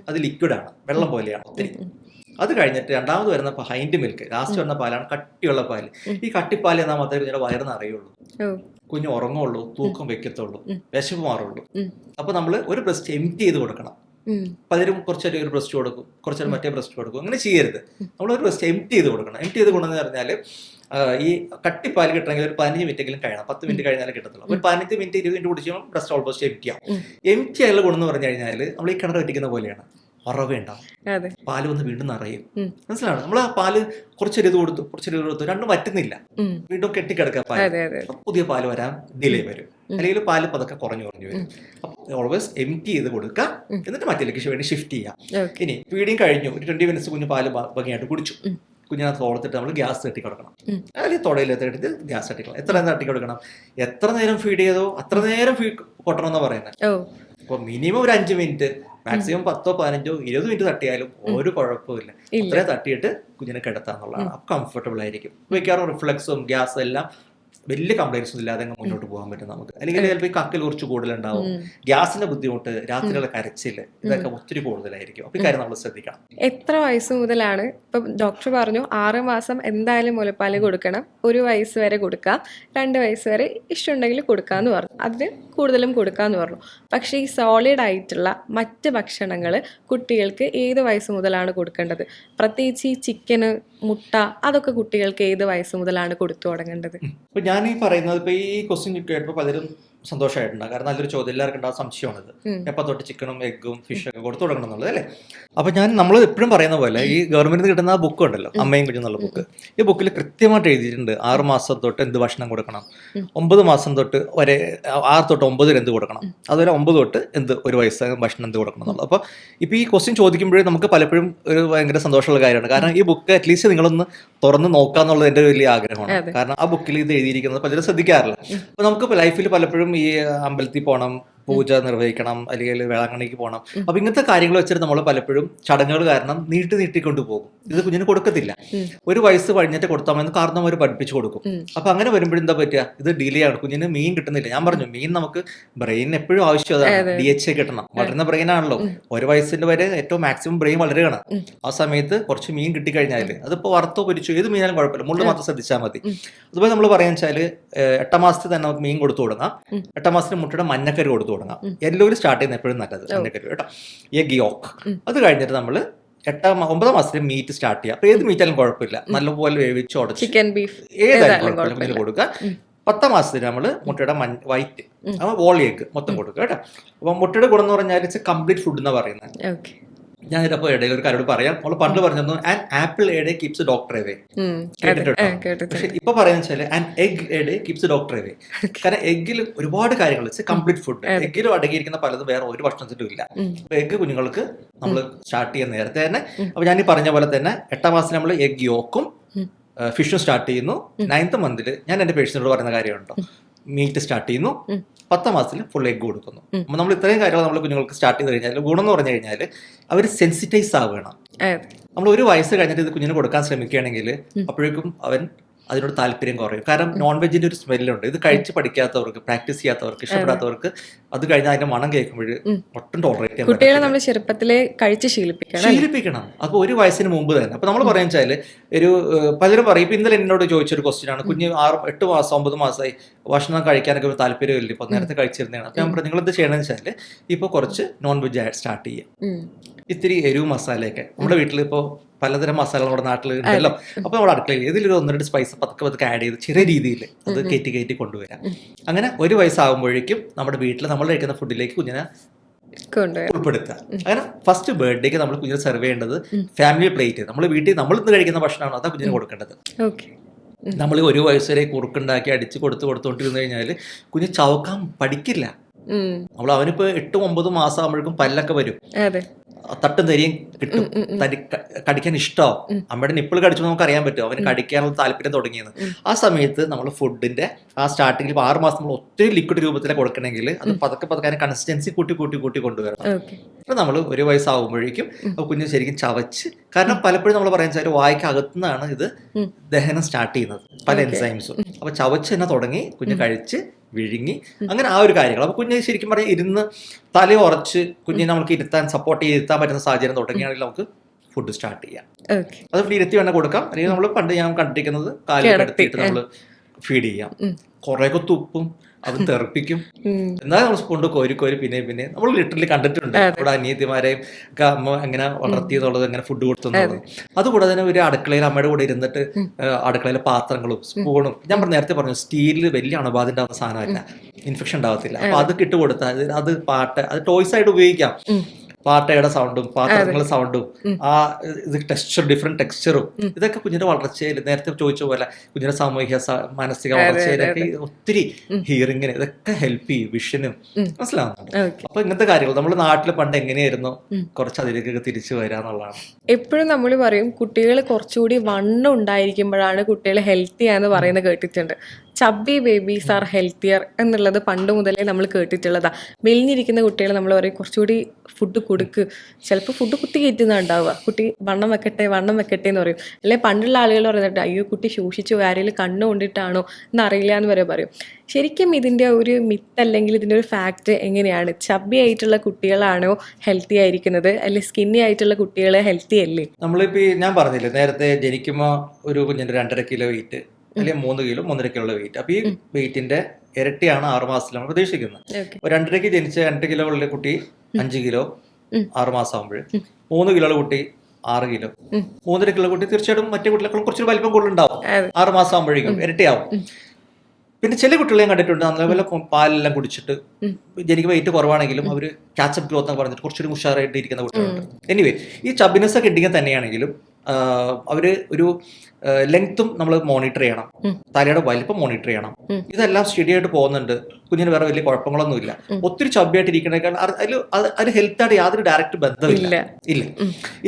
അത് ലിക്വിഡാണ്, വെള്ളം പോലെയാണ് ഒത്തിരി. അത് കഴിഞ്ഞിട്ട് രണ്ടാമത് വരുന്ന ഹൈൻഡ് മിൽക്ക്, ലാസ്റ്റ് വരുന്ന പാലാണ് കട്ടിയുള്ള പാല്. ഈ കട്ടിപ്പാല് എന്നാൽ മാത്രമേ കുഞ്ഞിന്റെ വയറിന് അറിയുള്ളൂ, കുഞ്ഞ് ഉറങ്ങുള്ളൂ, തൂക്കം വെക്കത്തുള്ളൂ, വിശപ്പ് മാറുള്ളൂ. അപ്പൊ നമ്മൾ ഒരു ബ്രസ്റ്റ് എംപ്റ്റി ചെയ്ത് കൊടുക്കണം. പലരും കുറച്ചൊരു ഒരു ബ്രസ്റ്റ് കൊടുക്കും, കുറച്ചൊരു മറ്റേ ബ്രസ്റ്റ് കൊടുക്കും. അങ്ങനെ ചെയ്യരുത്. നമ്മളൊരു ബ്രസ്റ്റ് എംപ്റ്റി ചെയ്ത് കൊടുക്കണം. എംപ്റ്റി ചെയ്ത് കൊടുക്കുന്നത് പറഞ്ഞാൽ ഈ കട്ടിപ്പാല് കിട്ടണമെങ്കിൽ ഒരു 15 മിനിറ്റെങ്കിലും കഴിയണം. 10 മിനിറ്റ് കഴിഞ്ഞാലേ കിട്ടത്തുള്ളൂ. ഒരു 15 മിനിറ്റ് 20 മിനിറ്റ് കുടിച്ചുമ്പോൾ ബ്രസ്റ്റ് ഓൾമോസ്റ്റ് എംപ്റ്റി ആവും. എംപ്റ്റി ആയുള്ള ഗുണം എന്ന് പറഞ്ഞു കഴിഞ്ഞാൽ നമ്മൾ ഈ കിണർ വെട്ടിക്കുന്ന പോലെയാണ്, ഉറവുണ്ടാവും, പാല് വന്ന് വീണ്ടും നിറയും. മനസ്സിലാണ്? നമ്മൾ ആ പാല് കുറച്ചൊരു കൊടുത്തു, രണ്ടും പറ്റുന്നില്ല, വീണ്ടും കെട്ടിക്കിടക്കുക പാല്, പുതിയ പാല് വരാൻ ഡിലേ വരും, അല്ലെങ്കിൽ പാല് പതൊക്കെ കുറഞ്ഞു വരും. അപ്പൊ ഓൾവേസ് എംപ്റ്റി ചെയ്ത് കൊടുക്കുക, എന്നിട്ട് മറ്റേലേക്ക് വേണ്ടി ഷിഫ്റ്റ് ചെയ്യാം. ഇനി ഫീഡിങ് കഴിഞ്ഞു, ഒരു 20 മിനിറ്റ്സ് കുഞ്ഞ് പാല് ഭംഗിയായിട്ട് കുടിച്ചു, കുഞ്ഞിനകത്ത് തോളത്തിട്ട് നമ്മൾ ഗ്യാസ് തട്ടി കൊടുക്കണം. അല്ലെങ്കിൽ തുടയിലെത്തിട്ട് ഗ്യാസ് തട്ടിക്കണം. എത്ര നേരം തട്ടി കൊടുക്കണം, എത്ര നേരം ഫീഡ് ചെയ്തോ അത്ര നേരം കൊട്ടണം എന്ന് പറയുന്നത്. അപ്പോൾ മിനിമം ഒരു 5 മിനിറ്റ് മാക്സിമം 10-15-20 മിനിറ്റ് തട്ടിയാലും ഒരു കുഴപ്പമില്ല. അത്രയും തട്ടിയിട്ട് കുഞ്ഞിനെ കിടത്താന്നുള്ളതാണ്. അപ്പൊ കംഫർട്ടബിൾ ആയിരിക്കും. മിക്കവാറും റിഫ്ലക്സും ഗ്യാസും എല്ലാം വലിയ കംപ്ലൈൻസ് ഇല്ലാതെ മുന്നോട്ട് പോകാൻ പറ്റും നമുക്ക്. അല്ലെങ്കിൽ ചിലപ്പോൾ ഈ കക്കൽ കുറച്ച് കൂടുതലുണ്ടാവും, ഗ്യാസിന്റെ ബുദ്ധിമുട്ട്, രാത്രിയുള്ള കരച്ചില്, ഇതൊക്കെ ഒത്തിരി കൂടുതലായിരിക്കും. അപ്പൊ ഈ കാര്യം നമ്മൾ ശ്രദ്ധിക്കണം. എത്ര വയസ്സ് മുതലാണ്, ഇപ്പൊ ഡോക്ടർ പറഞ്ഞു 6 മാസം എന്തായാലും മുലപ്പാല് കൊടുക്കണം, 1 വയസ്സ് വരെ കൊടുക്കാം, 2 വയസ്സ് വരെ ഇഷ്ടമുണ്ടെങ്കിൽ കൊടുക്കാന്ന് പറഞ്ഞു, അതിന് കൂടുതലും കൊടുക്കാന്ന് പറഞ്ഞു. പക്ഷെ ഈ സോളിഡ് ആയിട്ടുള്ള മറ്റ് ഭക്ഷണങ്ങൾ കുട്ടികൾക്ക് ഏത് വയസ്സ് മുതലാണ് കൊടുക്കേണ്ടത്? പ്രത്യേകിച്ച് ഈ ചിക്കന്, മുട്ട, അതൊക്കെ കുട്ടികൾക്ക് ഏത് വയസ്സ് മുതലാണ് കൊടുത്തു തുടങ്ങേണ്ടത്? ഇപ്പൊ ഞാൻ ഈ പറയുന്നത്, ഇപ്പൊ ഈ ക്വസ്റ്റ്യൻ കേട്ടപ്പോൾ പലരും സന്തോഷമായിട്ടുണ്ടാകും. കാരണം നല്ലൊരു ചോദ്യം, എല്ലാവർക്കും ഉണ്ടാകുന്ന സംശയമാണിത്, എപ്പോൾ തൊട്ട് ചിക്കനും എഗ്ഗും ഫിഷൊക്കെ കൊടുത്തു തുടങ്ങണം എന്നുള്ളത് അല്ലേ. അപ്പൊ നമ്മൾ എപ്പോഴും പറയുന്ന പോലെ ഈ ഗവൺമെന്റിൽ കിട്ടുന്ന ബുക്ക് ഉണ്ടല്ലോ, അമ്മയും കുഞ്ഞെന്നുള്ള ബുക്ക്, ഈ ബുക്കിൽ കൃത്യമായിട്ട് എഴുതിയിട്ടുണ്ട് 6 മാസം തൊട്ട് എന്ത് ഭക്ഷണം കൊടുക്കണം, 9 മാസം തൊട്ട് വരെ 6 തൊട്ട് 9 വരെ എന്ത് കൊടുക്കണം, അതുപോലെ 9 തൊട്ട് എന്ത് 1 വയസ്സ് ഭക്ഷണം എന്ത് കൊടുക്കണം എന്നുള്ളത്. അപ്പോൾ ഇപ്പോൾ ഈ ക്വസ്റ്റ്യൻ ചോദിക്കുമ്പോഴേ നമുക്ക് പലപ്പോഴും ഒരു ഭയങ്കര സന്തോഷമുള്ള കാര്യമാണ്. കാരണം ഈ ബുക്ക് അറ്റ്ലീസ്റ്റ് നിങ്ങളൊന്ന് തുറന്ന് നോക്കാന്നുള്ളത് എൻ്റെ വലിയ ആഗ്രഹമാണ്. കാരണം ആ ബുക്കിൽ ഇത് എഴുതിയിരിക്കുന്നത് പലരും ശ്രദ്ധിക്കാറില്ല. അപ്പോൾ നമുക്ക് ലൈഫിൽ പലപ്പോഴും ഈ അമ്പലത്തിൽ പോകണം, പൂജ നിർവഹിക്കണം, അല്ലെങ്കിൽ വേളാങ്കണ്ണിക്ക് പോകണം, അപ്പൊ ഇങ്ങനത്തെ കാര്യങ്ങൾ വെച്ചിട്ട് നമ്മൾ പലപ്പോഴും ചടങ്ങുകൾ കാരണം നീട്ടിക്കൊണ്ട് പോകും. ഇത് കുഞ്ഞിന് കൊടുക്കത്തില്ല. 1 വയസ്സ് കഴിഞ്ഞിട്ട് കൊടുത്താൽ മതി കാരണവർ പഠിപ്പിച്ചു കൊടുക്കും. അപ്പൊ അങ്ങനെ വരുമ്പോഴെന്താ പറ്റുക, ഇത് ഡിലേ ആണ്, കുഞ്ഞിന് മീൻ കിട്ടുന്നില്ല. ഞാൻ പറഞ്ഞു, മീൻ നമുക്ക് ബ്രെയിൻ എപ്പോഴും ആവശ്യം അതാണ്, DHA കിട്ടണം, വളരുന്ന ബ്രെയിൻ ആണല്ലോ. 1 വയസ്സിന്റെ വരെ ഏറ്റവും മാക്സിമം ബ്രെയിൻ വളരുകയാണ്. ആ സമയത്ത് കുറച്ച് മീൻ കിട്ടിക്കഴിഞ്ഞാൽ അതിപ്പോ വറുത്തോ പൊരിച്ചോ ഏത് മീനാലും കുഴപ്പമില്ല, മുള്ളു മാത്രം ശ്രദ്ധിച്ചാൽ മതി. അതുപോലെ നമ്മൾ പറയാന്ന് വെച്ചാല് 8 മാസത്തിൽ തന്നെ നമുക്ക് മീൻ കൊടുത്തു തുടങ്ങാം. 8 മാസത്തിന് മുട്ടയുടെ മഞ്ഞക്കറി കൊടുത്തു തുടങ്ങാം. യെല്ലോയിൽ സ്റ്റാർട്ട് ചെയ്യുന്ന എപ്പോഴും നല്ലത് മഞ്ഞക്കറി കേട്ടോ, എഗ് യോക്ക്. അത് കഴിഞ്ഞിട്ട് നമ്മൾ 9 മാസത്തിൽ മീറ്റ് സ്റ്റാർട്ട് ചെയ്യാം. അപ്പൊ ഏത് മീറ്റാലും കുഴപ്പമില്ല, നല്ലപോലെ വേവിച്ച് ഉടച്ച് ചിക്കൻ, ബീഫ് ഏതായാലും കുഴപ്പമില്ല കൊടുക്കുക. 10 മാസത്തിൽ നമ്മൾ മുട്ടയുടെ വൈറ്റ് വോൾ എഗ് മൊത്തം കൊടുക്കുക കേട്ടോ. അപ്പൊ മുട്ടയുടെ ഗുണം എന്ന് പറഞ്ഞാൽ ഇറ്റ്സ് കംപ്ലീറ്റ് ഫുഡ് എന്നാ പറയുന്നത്. ഞാനിപ്പോ ഇടയിൽ ഒരു കാര്യം പറയാം. നമ്മൾ പണ്ട് പറഞ്ഞു an apple A day keeps doctor away, കേട്ടിട്ടുണ്ടോ? പക്ഷെ ഇപ്പൊ പറയുന്ന വെച്ചാൽ an egg A day keeps doctor away. കാരണം എഗ്ഗിൽ ഒരുപാട് കാര്യങ്ങൾ, കംപ്ലീറ്റ് ഫുഡ്, എഗ്ഗിൽ അടങ്ങിയിരിക്കുന്ന പലതും വേറെ ഒരു ഭക്ഷണത്തിലും ഇല്ല. അപ്പൊ എഗ്ഗ് കുഞ്ഞുങ്ങൾക്ക് നമ്മൾ സ്റ്റാർട്ട് ചെയ്യുന്ന നേരത്തെ തന്നെ, അപ്പൊ ഞാൻ ഈ പറഞ്ഞ പോലെ തന്നെ 8 മാസത്തിൽ നമ്മൾ എഗ് യോക്കും ഫിഷും സ്റ്റാർട്ട് ചെയ്യുന്നു. 9th മന്തിൽ ഞാൻ എന്റെ പേഷ്യന്റിനോട് പറയുന്ന കാര്യമുണ്ടോ, മീറ്റ് സ്റ്റാർട്ട് ചെയ്യുന്നു. 10 മാസത്തിൽ ഫുൾ എഗ് കൊടുക്കുന്നു. അപ്പൊ നമ്മൾ ഇത്രയും കാര്യങ്ങൾ നമ്മൾ കുഞ്ഞുങ്ങൾക്ക് സ്റ്റാർട്ട് ചെയ്ത് കഴിഞ്ഞാൽ ഗുണം എന്ന് പറഞ്ഞു കഴിഞ്ഞാൽ അവർ സെൻസിറ്റൈസ് ആവുകയാണ്. നമ്മൾ 1 വയസ്സ് കഴിഞ്ഞിട്ട് ഇത് കുഞ്ഞിന് കൊടുക്കാൻ ശ്രമിക്കുകയാണെങ്കിൽ അപ്പോഴേക്കും അവൻ അതിനോട് താല്പര്യം കുറയും. കാരണം നോൺ വെജിന്റെ ഒരു സ്മെല്ലുണ്ട്. ഇത് കഴിച്ച് പഠിക്കാത്തവർക്ക്, പ്രാക്ടീസ് ചെയ്യാത്തവർക്ക്, ഇഷ്ടപ്പെടാത്തവർക്ക് അത് കഴിഞ്ഞാൽ അതിന്റെ മണം കേൾക്കുമ്പോൾ ഒട്ടും ടോളറേറ്റ് ചെയ്യാൻ കുട്ടികളെ നമ്മൾ ചെറുപ്പത്തിലെ കഴിച്ച് ശീലിപ്പിക്കണം. അപ്പൊ 1 വയസ്സിന് മുമ്പ് തന്നെ. അപ്പൊ നമ്മൾ പറയാന്ന് വെച്ചാൽ ഒരു പലരും പറയും, ഇപ്പൊ ഇന്നലെ എന്നോട് ചോദിച്ചൊരു ക്വസ്റ്റ്യൻ ആണ്, കുഞ്ഞ് 8 മാസം 9 മാസമായി ഭക്ഷണം കഴിക്കാനൊക്കെ ഒരു താല്പര്യമില്ല, ഇപ്പൊ നേരത്തെ കഴിച്ചിരുന്നതാണ്. അപ്പൊ ഞാൻ പറഞ്ഞു, നിങ്ങൾ എന്ത് ചെയ്യണമെന്ന് വെച്ചാൽ ഇപ്പൊ കുറച്ച് നോൺ വെജ് സ്റ്റാർട്ട് ചെയ്യാം. ഇത്തിരി എരിവ് മസാലയൊക്കെ നമ്മുടെ വീട്ടിൽ ഇപ്പോൾ പലതരം മസാല നമ്മുടെ നാട്ടിൽ ഉണ്ടല്ലോ. അപ്പൊ നമ്മൾ അടുക്കളയിൽ ഇതിലൊരു 1-2 സ്പൈസ് പതുക്കെ ആഡ് ചെയ്ത് ചെറിയ രീതിയിൽ അത് കയറ്റി കൊണ്ടുവരാം. അങ്ങനെ 1 വയസ്സാകുമ്പോഴേക്കും നമ്മുടെ വീട്ടിൽ നമ്മൾ കഴിക്കുന്ന ഫുഡിലേക്ക് കുഞ്ഞിനെ ഉൾപ്പെടുത്തുക. അങ്ങനെ ഫസ്റ്റ് ബർത്ത്ഡേക്ക് നമ്മൾ കുഞ്ഞിനെ സെർവ് ചെയ്യേണ്ടത് ഫാമിലി പ്ലേറ്റ്. നമ്മൾ വീട്ടിൽ നമ്മൾ ഇന്ന് കഴിക്കുന്ന ഭക്ഷണമാണ് അതാ കുഞ്ഞിന് കൊടുക്കേണ്ടത്. നമ്മൾ 1 വയസ്സ് വരെ കുറുക്കുണ്ടാക്കി അടിച്ച് കൊടുത്തുകൊണ്ടിരുന്നു കഴിഞ്ഞാൽ കുഞ്ഞ് ചവക്കാൻ പഠിക്കില്ല. നമ്മൾ അവനിപ്പോ 8-9 മാസം ആകുമ്പോഴേക്കും പല്ലൊക്കെ വരും, തട്ടും തരിയും കിട്ടും, കടിക്കാൻ ഇഷ്ടമാവും. അമ്മയുടെ നിപ്പിൾ കടിച്ചു നമുക്ക് അറിയാൻ പറ്റും അവന് കടിക്കാനുള്ള താല്പര്യം തുടങ്ങിയത്. ആ സമയത്ത് നമ്മൾ ഫുഡിന്റെ ആ സ്റ്റാർട്ടിങ്ങിൽ 6 മാസം നമ്മൾ ഒത്തിരി ലിക്വിഡ് രൂപത്തിലാണ് കൊടുക്കണമെങ്കിൽ അത് പതുക്കെ അതിന്റെ കൺസിസ്റ്റൻസി കൂട്ടി കൊണ്ടുവരണം. അപ്പൊ നമ്മൾ 1 വയസ്സാകുമ്പോഴേക്കും കുഞ്ഞ് ശരിക്കും ചവച്ച്, കാരണം പലപ്പോഴും നമ്മൾ പറയുന്ന വെച്ചാൽ വായിക്ക് അകത്തുനിന്നാണ് ഇത് ദഹനം സ്റ്റാർട്ട് ചെയ്യുന്നത്, പല എൻസൈംസും. അപ്പൊ ചവച്ച് തന്നെ തുടങ്ങി കുഞ്ഞ് കഴിച്ച് വിഴുങ്ങി, അങ്ങനെ ആ ഒരു കാര്യങ്ങൾ. അപ്പൊ കുഞ്ഞ് ശരിക്കും പറഞ്ഞാൽ ഇരുന്ന് തല ഉറച്ച് കുഞ്ഞിനെ നമുക്ക് സപ്പോർട്ട് ചെയ്ത് ഇരുത്താൻ പറ്റുന്ന സാഹചര്യം തുടങ്ങിയാണെങ്കിൽ നമുക്ക് ഫുഡ് സ്റ്റാർട്ട് ചെയ്യാം. അത് ഇരുത്തി വേണം കൊടുക്കാം. അല്ലെങ്കിൽ നമ്മൾ പണ്ട് ഞാൻ കണ്ടിരിക്കുന്നത് കാലിൽ കിടത്തിയിട്ട് നമ്മൾ ഫീഡ് ചെയ്യാം. കുറേയൊക്കെ തുപ്പും, അത് തെറിപ്പിക്കും. എന്നാലും നമ്മൾ കൊണ്ട് കോരി പിന്നെ നമ്മൾ ലിറ്ററലി കണ്ടിട്ടുണ്ട് ഇവിടെ അനിയത്തിമാരെയും ഒക്കെ അമ്മ എങ്ങനെ വളർത്തിയെന്നുള്ളത്, എങ്ങനെ ഫുഡ് കൊടുത്തുള്ളത്. അതുകൂടാതെ തന്നെ ഒരു അടുക്കളയിൽ അമ്മയുടെ കൂടെ ഇരുന്നിട്ട് അടുക്കളയിലെ പാത്രങ്ങളും സ്പൂണും, ഞാൻ നേരത്തെ പറഞ്ഞു സ്റ്റീലിൽ വലിയ അണുബാധ ഉണ്ടാകുന്ന സാധനമല്ല, ഇൻഫെക്ഷൻ ഉണ്ടാകത്തില്ല. അപ്പൊ അത് ഇട്ട് കൊടുത്താൽ അത് അത് ടോയ്സ് ആയിട്ട് ഉപയോഗിക്കാം. പാട്ടയുടെ സൗണ്ടും പാത്രങ്ങളുടെ സൗണ്ടും ആ ഇത് ഡിഫറെന്റ് ടെക്സ്ചറും ഇതൊക്കെ കുഞ്ഞിന്റെ വളർച്ചയിൽ നേരത്തെ ചോദിച്ച പോലെ കുഞ്ഞിന്റെ സാമൂഹിക മാനസിക വളർച്ചയിലൊക്കെ ഒത്തിരി ഹിയറിങ്ങിന് ഇതൊക്കെ ഹെൽപ്പ് ചെയ്യും, വിഷനും മനസ്സിലാവുന്നുണ്ട്. അപ്പൊ ഇങ്ങനത്തെ കാര്യങ്ങൾ നമ്മൾ നാട്ടിൽ പണ്ട് എങ്ങനെയായിരുന്നു കുറച്ച് അതിലേക്കൊക്കെ തിരിച്ചു വരാന്നുള്ളതാണ്. എപ്പോഴും നമ്മൾ പറയും കുട്ടികൾ കുറച്ചുകൂടി വണ്ണം ഉണ്ടായിരിക്കുമ്പോഴാണ് കുട്ടികൾ ഹെൽത്തി ആണെന്ന് പറയുന്നത് കേട്ടിട്ടുണ്ട്. ചബ്ബി ബേബീസ് ആർ ഹെൽത്തിയർ എന്നുള്ളത് പണ്ട് മുതലേ നമ്മൾ കേട്ടിട്ടുള്ളതാണ്. മെലിഞ്ഞിരിക്കുന്ന കുട്ടികൾ നമ്മൾ പറയും കുറച്ചുകൂടി ഫുഡ് കൊടുക്ക്, ചിലപ്പോൾ ഫുഡ് കുത്തി കയറ്റുന്നുണ്ടാവുക, കുട്ടി വണ്ണം വെക്കട്ടെ എന്ന് പറയും. അല്ലെ പണ്ടുള്ള ആളുകൾ പറയുന്നുണ്ട് അയ്യോ കുട്ടി ശോഷിച്ചു ആരെങ്കിലും കണ്ണു കൊണ്ടിട്ടാണോ എന്നറിയില്ല എന്ന് വരെ പറയും. ശരിക്കും ഇതിൻ്റെ ഒരു മിത്ത് അല്ലെങ്കിൽ ഇതിൻ്റെ ഒരു ഫാക്റ്റ് എങ്ങനെയാണ്? ചബ്ബി ആയിട്ടുള്ള കുട്ടികളാണോ ഹെൽത്തി ആയിരിക്കുന്നത്, അല്ലെങ്കിൽ സ്കിന്നി ആയിട്ടുള്ള കുട്ടികൾ ഹെൽത്തി അല്ലേ? നമ്മളിപ്പോൾ ഞാൻ പറഞ്ഞില്ലേ നേരത്തെ ജനിക്കുമ്പോൾ ഒരു കുഞ്ഞിൻ്റെ 2.5 കിലോ വെയിറ്റ് അല്ലെങ്കിൽ 3 കിലോ 3.5 കിലോ വെയിറ്റ്. അപ്പോൾ ഈ വെയിറ്റിന്റെ ഇരട്ടിയാണ് 6 മാസത്തിൽ നമ്മൾ പ്രതീക്ഷിക്കുന്നത്. ഒരു 2.5 ജനിച്ച 2 കിലോ ഉള്ള കുട്ടി 5 കിലോ 6 മാസം ആകുമ്പോൾ, 3 കിലോ കുട്ടി 6 കിലോ, 3.5 കിലോ കുട്ടി തീർച്ചയായിട്ടും മറ്റേ കുട്ടികളെക്കാളും കുറച്ചൊരു വലിപ്പം കൂടുതലുണ്ടാവും 6 മാസം ആകുമ്പോഴേക്കും ഇരട്ടിയാവും. പിന്നെ ചില കുട്ടികളെയും കണ്ടിട്ടുണ്ട് നല്ലപോലെ പാലെല്ലാം കുടിച്ചിട്ട് എനിക്ക് വെയിറ്റ് കുറവാണെങ്കിലും അവർ കാച്ചപ്പ് ഗ്രോത്ത് എന്ന് പറഞ്ഞിട്ട് കുറച്ചൊരു ഉഷാറായിട്ട് ഇരിക്കുന്ന കുട്ടികളുണ്ട്. എനിവേ ഈ ചബിനെസ് ഒക്കെ ഉണ്ടെങ്കിൽ തന്നെയാണെങ്കിലും അവര് ഒരു ലെങ്ത്തും നമ്മൾ മോണിറ്റർ ചെയ്യണം, തലയുടെ വലിപ്പം മോണിറ്റർ ചെയ്യണം. ഇതെല്ലാം സ്റ്റഡി ആയിട്ട് പോകുന്നുണ്ട്. കുഞ്ഞിന് വേറെ വലിയ കുഴപ്പങ്ങളൊന്നുമില്ല. ഒത്തിരി ചബ്ബിയായിട്ട് ഇരിക്കണേക്കാൾ അതിൽ ഹെൽത്തായിട്ട് യാതൊരു ഡയറക്റ്റ് ബന്ധമില്ല. ഇല്ല.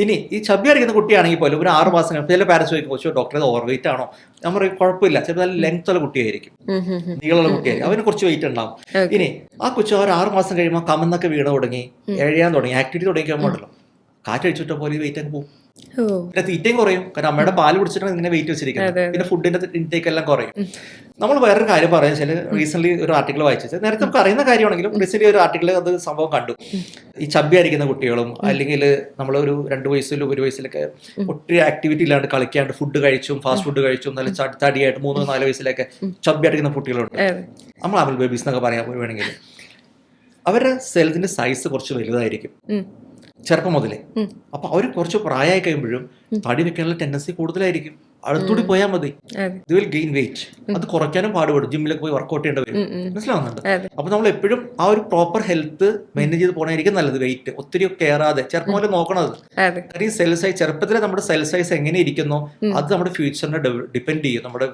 ഇനി ഈ ചബ്ബിയായിരിക്കുന്ന കുട്ടിയാണെങ്കിൽ പോലും ഒരു 6 മാസം ചില പാരൻസ് ചോദിക്കും ഡോക്ടറെ ഓവർ വെയിറ്റ് ആണോ? ഞാൻ പറയും കുഴപ്പമില്ല, ചിലപ്പോൾ നല്ല ലെങ്ത് ഉള്ള കുട്ടിയായിരിക്കും, നീളമുള്ള കുട്ടിയായിരിക്കും, അവന് കുറച്ച് വെയിറ്റ് ഉണ്ടാവും. ഇനി ആ കൊച്ചു ഒരു 6 മാസം കഴിയുമ്പോൾ കമന്നൊക്കെ വീണ് തുടങ്ങി, എഴയാൻ തുടങ്ങി, ആക്ടിവിറ്റി തുടങ്ങിക്കുമ്പോണ്ടല്ലോ കാറ്റഴിച്ചിട്ട പോലെ വെയിറ്റ് അങ്ങ് പോകും. പിന്നെ തീറ്റയും കുറയും, കാരണം അമ്മയുടെ പാല് കുടിച്ചിട്ടാണ് ഇങ്ങനെ വെയിറ്റ് വെച്ചിരിക്കുന്നത്. പിന്നെ ഫുഡിന്റെ ഇൻടേക്ക് എല്ലാം കുറയും. നമ്മൾ വേറൊരു കാര്യം പറയാൻ വെച്ചാൽ റീസെന്റ് ഒരു ആർട്ടിക്കിൾ വായിച്ചത്, നേരത്തെ നമുക്ക് അറിയുന്ന കാര്യമാണെങ്കിലും റീസെന്റ് ഒരു ആർട്ടിക്കിൾ അത് സംഭവം കണ്ടു. ഈ ചബ്ബി ആയിരിക്കുന്ന കുട്ടികളും അല്ലെങ്കിൽ നമ്മളൊരു 2 വയസ്സിലും 1 വയസ്സിലൊക്കെ ഒത്തിരി ആക്ടിവിറ്റി ഇല്ലാണ്ട് കളിക്കാണ്ട് ഫുഡ് കഴിച്ചും ഫാസ്റ്റ് ഫുഡ് കഴിച്ചും നല്ല തടിയായിട്ട് 3-4 വയസ്സിലൊക്കെ ചബ്ബി ആയിരിക്കുന്ന കുട്ടികളുണ്ട്. നമ്മൾ അമൽ ബേബീസ് എന്നൊക്കെ പറയാൻ വേണമെങ്കിൽ അവരുടെ സെൽസിന്റെ സൈസ് കുറച്ച് വലുതായിരിക്കും ചെറുപ്പം മുതലേ. അപ്പൊ അവർ കുറച്ച് പ്രായമായി കഴിയുമ്പോഴും തടി വെക്കാനുള്ള ടെൻഡൻസി കൂടുതലായിരിക്കും. അടുത്തൂടി പോയാൽ മതി, ഇത് വിൽ ഗെയിൻ വെയിറ്റ്. അത് കുറയ്ക്കാനും പാടുപെടും, ജിമ്മിലൊക്കെ പോയി വർക്ക്ഔട്ട് ചെയ്യേണ്ടി വരും. മനസ്സിലാവുന്നുണ്ട്? അപ്പൊ നമ്മൾ എപ്പോഴും ആ ഒരു പ്രോപ്പർ ഹെൽത്ത് മെയിൻറ്റെയിൻ ചെയ്ത് പോകണമായിരിക്കും നല്ലത്. വെയിറ്റ് ഒത്തിരി കയറാതെ ചെറുപ്പം പോലെ നോക്കണത്. കാരണം ഈ സെൽ സൈസ് ചെറുപ്പത്തിലെ നമ്മുടെ സെൽ സൈസ് എങ്ങനെ ഇരിക്കുന്നോ അത് നമ്മുടെ ഫ്യൂച്ചറിനെ ഡിപ്പെൻഡ് ചെയ്യും, നമ്മുടെ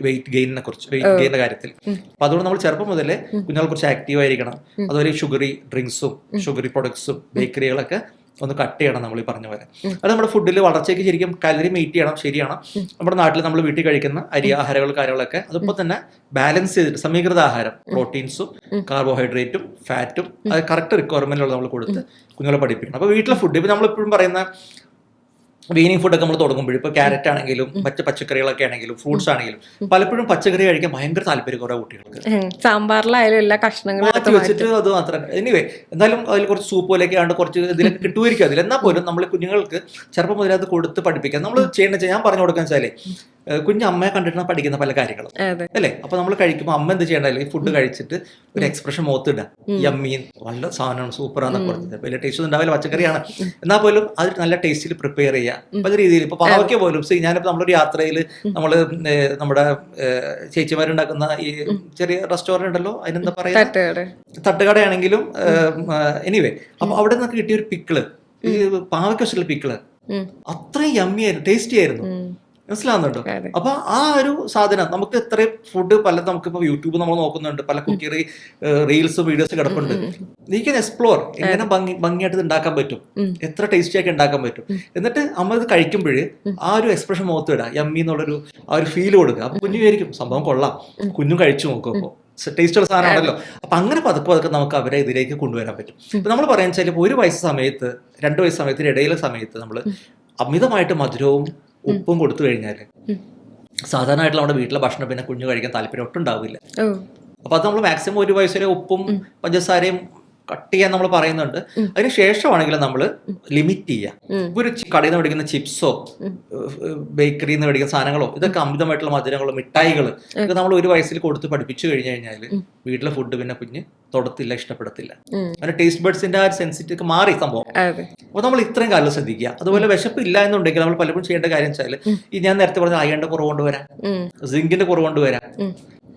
വെയിറ്റ് ഗെയിനിനെ കുറിച്ച്, വെയിറ്റ് ഗെയിനിന്റെ കാര്യത്തിൽ. അപ്പൊ അതുകൊണ്ട് നമ്മൾ ചെറുപ്പം മുതലേ കുഞ്ഞുങ്ങളെ കുറിച്ച് ആക്റ്റീവ് ആയിരിക്കണം. അതുപോലെ ഷുഗറി ഡ്രിങ്ക്സും ഷുഗറി പ്രൊഡക്ട്സും ബേക്കറികളൊക്കെ ഒന്ന് കട്ട് ചെയ്യണം. നമ്മൾ ഈ പറഞ്ഞ പോലെ അത് നമ്മുടെ ഫുഡിൽ വളർച്ചയ്ക്ക് ശരിക്കും കലറി മീറ്റ് ചെയ്യണം. ശരിയാണ്, നമ്മുടെ നാട്ടിൽ നമ്മൾ വീട്ടിൽ കഴിക്കുന്ന അരി ആഹാരങ്ങൾ കാര്യങ്ങളൊക്കെ അതിപ്പോൾ തന്നെ ബാലൻസ് ചെയ്തിട്ട് സമീകൃത ആഹാരം, പ്രോട്ടീൻസും കാർബോഹൈഡ്രേറ്റും ഫാറ്റും അത് കറക്റ്റ് റിക്വയർമെന്റുകൾ നമ്മൾ കൊടുത്ത് കുഞ്ഞുങ്ങളെ പഠിപ്പിക്കണം. അപ്പോൾ വീട്ടിലെ ഫുഡ് ഇപ്പോൾ നമ്മളെപ്പോഴും പറയുന്ന വീനിങ് ഫുഡൊക്കെ നമ്മൾ തുടങ്ങുമ്പോൾ ഇപ്പോൾ ക്യാരറ്റ് ആണെങ്കിലും മറ്റ് പച്ചക്കറികളൊക്കെ ആണെങ്കിലും ഫ്രൂട്ട്സ് ആണെങ്കിലും പലപ്പോഴും പച്ചക്കറി കഴിക്കാൻ ഭയങ്കര താല്പര്യം കുറേ കുട്ടികൾക്ക്. സാമ്പാറിലായാലും എല്ലാ കഷ്ണങ്ങളും മാറ്റി വെച്ചിട്ട് അത് മാത്രം. എനിവേ എന്തായാലും അതിൽ കുറച്ച് സൂപ്പ് പോലെയൊക്കെ ആണ്ട് കുറച്ച് ഇതിലൊക്കെ കിട്ടുമായിരിക്കും. അതിൽ എന്നാൽ പോലും നമ്മൾ കുഞ്ഞുങ്ങൾക്ക് ചെറുപ്പം മുതലേ അത് കൊടുത്ത് പഠിപ്പിക്കാം. നമ്മൾ ചെയ്യേണ്ട ഞാൻ പറഞ്ഞു കൊടുക്കാൻ വെച്ചാലേ കുഞ്ഞ് അമ്മയെ കണ്ടിട്ടാണ് പഠിക്കുന്ന പല കാര്യങ്ങളും അല്ലേ. അപ്പൊ നമ്മൾ കഴിക്കുമ്പോൾ അമ്മ എന്ത് ചെയ്യണ്ടല്ലേ, ഫുഡ് കഴിച്ചിട്ട് ഒരു എക്സ്പ്രഷൻ മുഖത്ത് ഇടുക, യമ്മീൻ നല്ല സാധനമാണ് സൂപ്പറാന്നൊക്കെ പറഞ്ഞത്. വലിയ ടേസ്റ്റ് ഉണ്ടാവില്ല, പച്ചക്കറിയാണ്, എന്നാൽ പോലും അത് നല്ല ടേസ്റ്റിൽ പ്രിപ്പയർ ചെയ്യുക പല രീതിയിൽ. ഇപ്പൊ പാവയ്ക്ക പോലും ഞാനിപ്പോ നമ്മളൊരു യാത്രയിൽ നമ്മള് നമ്മുടെ ചേച്ചിമാരുണ്ടാക്കുന്ന ഈ ചെറിയ റെസ്റ്റോറന്റ് ഉണ്ടല്ലോ, അതിനെന്താ പറയാ, തട്ടുകടയാണെങ്കിലും എനിവേ, അപ്പൊ അവിടെ നിന്നൊക്കെ കിട്ടിയ ഒരു പിക്കിള്, ഈ പാവയ്ക്ക വെച്ചിട്ടുള്ള പിക്കിള് അത്രയും യമ്മി ആയിരുന്നു, ടേസ്റ്റി ആയിരുന്നു. മനസ്സിലാവുന്നുണ്ടോ? അപ്പൊ ആ ഒരു സാധനം നമുക്ക് എത്രയും ഫുഡ് പലതും നമുക്കിപ്പോ യൂട്യൂബ് നമ്മൾ നോക്കുന്നുണ്ട്, പല കുക്കിറി റീൽസും വീഡിയോസും കിടപ്പുണ്ട്. നീ ക്യാൻ എക്സ്പ്ലോർ എങ്ങനെ ഭംഗിയായിട്ട് ഇത് ഉണ്ടാക്കാൻ പറ്റും, എത്ര ടേസ്റ്റി ആക്കി ഉണ്ടാക്കാൻ പറ്റും. എന്നിട്ട് അമ്മ ഇത് കഴിക്കുമ്പോൾ ആ ഒരു എക്സ്പ്രഷൻ മുഖത്ത് ഇടുക, യമ്മി എന്നുള്ളൊരു ആ ഒരു ഫീൽ കൊടുക്കുക. അപ്പൊ കുഞ്ഞു വിചാരിക്കും സംഭവം കൊള്ളാം, കുഞ്ഞും കഴിച്ചു നോക്കുമ്പോൾ ടേസ്റ്റുള്ള സാധനമാണല്ലോ. അപ്പൊ അങ്ങനെ പതുക്കെ നമുക്ക് അവരെ ഇതിലേക്ക് കൊണ്ടുവരാൻ പറ്റും. ഇപ്പൊ നമ്മൾ പറയാൻ വെച്ചാൽ 1 വയസ്സ് സമയത്ത് 2 വയസ്സ് സമയത്തിന് ഇടയിലെ സമയത്ത് നമ്മൾ അമിതമായിട്ട് മധുരവും ഉപ്പും കൊടുത്തു കഴിഞ്ഞാൽ സാധാരണയായിട്ടുള്ള നമ്മുടെ വീട്ടിലെ ഭക്ഷണം പിന്നെ കുഞ്ഞു കഴിക്കാൻ താല്പര്യം ഒട്ടും ഉണ്ടാവില്ല. അപ്പൊ അത് നമ്മൾ മാക്സിമം 1 വയസ്സ് വരെ ഉപ്പും പഞ്ചസാരയും കട്ട് ചെയ്യാൻ നമ്മൾ പറയുന്നുണ്ട്. അതിന് ശേഷമാണെങ്കിലും നമ്മൾ ലിമിറ്റ് ചെയ്യുക. ഒരു കടയിൽ നിന്ന് മേടിക്കുന്ന ചിപ്സോ ബേക്കറിയിൽ നിന്ന് മേടിക്കുന്ന സാധനങ്ങളോ ഇതൊക്കെ അമിതമായിട്ടുള്ള മധുരങ്ങളോ മിഠായികൾ ഇതൊക്കെ നമ്മൾ 1 വയസ്സിൽ കൊടുത്ത് പഠിപ്പിച്ചു കഴിഞ്ഞു കഴിഞ്ഞാൽ വീട്ടിലെ ഫുഡ് പിന്നെ കുഞ്ഞ് തൊടത്തില്ല, ഇഷ്ടപ്പെടത്തില്ല. അങ്ങനെ ടേസ്റ്റ് ബഡ്സിന്റെ ആ സെൻസിറ്റീവ് മാറി സംഭവം. അപ്പൊ നമ്മൾ ഇത്രയും കാലം ശ്രദ്ധിക്കുക. അതുപോലെ വിശപ്പ് ഇല്ല എന്നുണ്ടെങ്കിൽ നമ്മൾ പലപ്പോഴും ചെയ്യേണ്ട കാര്യം വെച്ചാൽ ഈ ഞാൻ നേരത്തെ പറഞ്ഞ അയണിന്റെ കുറവ് കൊണ്ടുവരാം, സിങ്കിന്റെ കുറവ് കൊണ്ടുവരാം,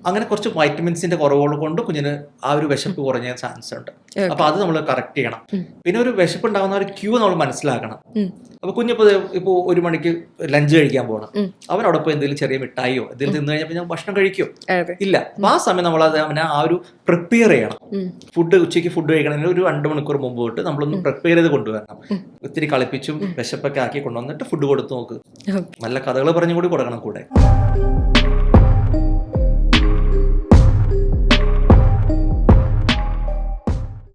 അങ്ങനെ കുറച്ച് വൈറ്റമിൻസിന്റെ കുറവുകൾ കൊണ്ട് കുഞ്ഞിന് ആ ഒരു വിശപ്പ് കുറഞ്ഞ ചാൻസ് ഉണ്ട്. അപ്പൊ അത് നമ്മൾ കറക്റ്റ് ചെയ്യണം. പിന്നെ ഒരു വിശപ്പ് ഉണ്ടാകുന്ന ഒരു ക്യൂ നമ്മൾ മനസ്സിലാക്കണം. അപ്പൊ കുഞ്ഞിപ്പോ 1 മണിക്ക് ലഞ്ച് കഴിക്കാൻ പോകണം, അവനോടൊപ്പം എന്തെങ്കിലും ചെറിയ മിഠായിയോ എന്തെങ്കിലും തിന്നു കഴിഞ്ഞാൽ ഞാൻ ഭക്ഷണം കഴിക്കും ഇല്ല. അപ്പൊ ആ സമയം നമ്മൾ അവനെ ആ ഒരു പ്രിപ്പയർ ചെയ്യണം. ഫുഡ് ഉച്ചയ്ക്ക് ഫുഡ് കഴിക്കണമെങ്കിൽ ഒരു 2 മണിക്കൂർ മുമ്പ് തൊട്ട് നമ്മളൊന്ന് പ്രിപ്പയർ ചെയ്ത് കൊണ്ടുവരണം. ഒത്തിരി കളിപ്പിച്ചും വിശപ്പൊക്കെ ആക്കി കൊണ്ടുവന്നിട്ട് ഫുഡ് കൊടുത്തു നോക്ക്. നല്ല കഥകൾ പറഞ്ഞു കൂടി കൊടുക്കണം കൂടെ.